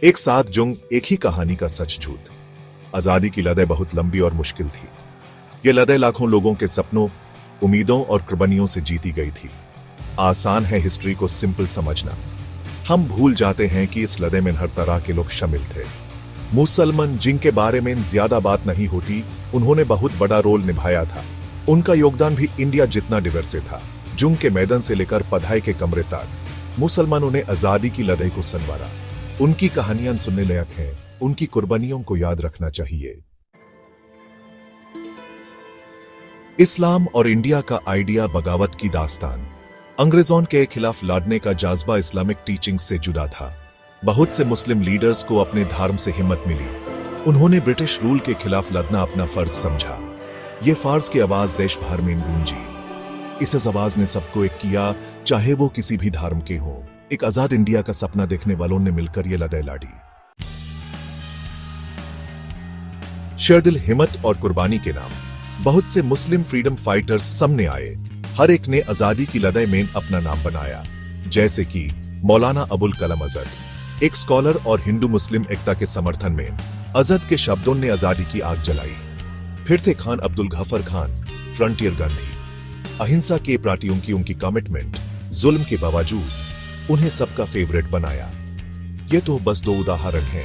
एक साथ जुंग, एक ही कहानी का सच झूठ। आजादी की लड़ाई बहुत लंबी और मुश्किल थी। ये लड़ाई लाखों लोगों के सपनों, उम्मीदों और कुर्बानियों से जीती गई थी। आसान है हिस्ट्री को सिंपल समझना। हम भूल जाते हैं कि इस लड़ाई में हर तरह के लोग शामिल थे। मुसलमान, जिनके बारे में ज्यादा बात नहीं होती, उन्होंने बहुत बड़ा रोल निभाया था। उनका योगदान भी इंडिया जितना डिवर्स था। जुंग के मैदान से लेकर पढ़ाई के कमरे तक मुसलमानों ने आजादी की लड़ाई को संवारा। उनकी कहानियां सुनने लायक हैं, उनकी कुर्बानियों को याद रखना चाहिए। इस्लाम और इंडिया का आइडिया, बगावत की दास्तान। अंग्रेजों के खिलाफ लड़ने का जज्बा इस्लामिक टीचिंग से जुड़ा था। बहुत से मुस्लिम लीडर्स को अपने धर्म से हिम्मत मिली। उन्होंने ब्रिटिश रूल के खिलाफ लड़ना अपना फर्ज समझा। ये फर्ज की आवाज देश भर में गूंजी। इस आवाज ने सबको एक किया, चाहे वो किसी भी धर्म के हो। एक आजाद इंडिया का सपना देखने वालों ने मिलकर ये लड़ाई लड़ी। शेरदिल, हिम्मत और कुर्बानी के नाम बहुत से मुस्लिम फ्रीडम फाइटर्स सामने आए। हर एक ने आजादी की लड़ाई में अपना नाम बनाया, जैसे कि मौलाना अबुल कलाम आजाद, एक स्कॉलर और हिंदू मुस्लिम एकता के समर्थन में आजाद के शब्दों ने आजादी की आग जलाई। फिर थे खान अब्दुल गफर खान, फ्रंटियर गांधी। अहिंसा के प्रति उनकी कमिटमेंट जुल्म के बावजूद उन्हें सबका फेवरेट बनाया। ये तो बस दो उदाहरण हैं।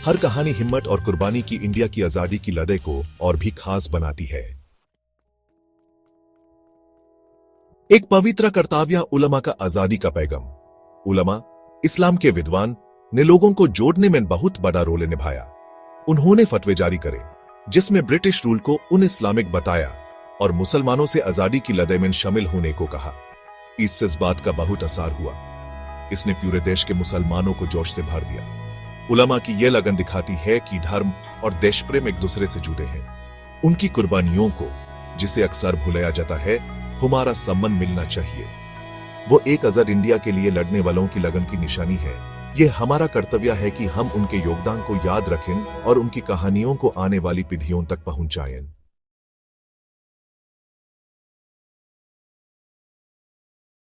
हर कहानी हिम्मत और कुर्बानी की इंडिया की आजादी की लड़ाई को और भी खास बनाती है। एक पवित्र कर्तव्य, उलमा का आजादी का पैगाम। उलमा, इस्लाम के विद्वान ने लोगों को जोड़ने में बहुत बड़ा रोल निभाया। उन्होंने फतवे जारी करे, जिसमें ब्रिटिश रूल को उन इस्लामिक बताया और मुसलमानों से आजादी की लड़ाई में शामिल होने को कहा। इससे इस बात का बहुत असर हुआ। इसने पूरे देश के मुसलमानों को जोश से भर दिया। उलमा की यह लगन दिखाती है कि धर्म और देश प्रेम एक दूसरे से जुड़े हैं। उनकी कुर्बानियों को, जिसे अक्सर भुलाया जाता है, हमारा सम्मान मिलना चाहिए। वो एक आजाद इंडिया के लिए लड़ने वालों की लगन की निशानी है। यह हमारा कर्तव्य है कि हम उनके योगदान को याद रखें और उनकी कहानियों को आने वाली पीढ़ियों तक पहुंचाएं।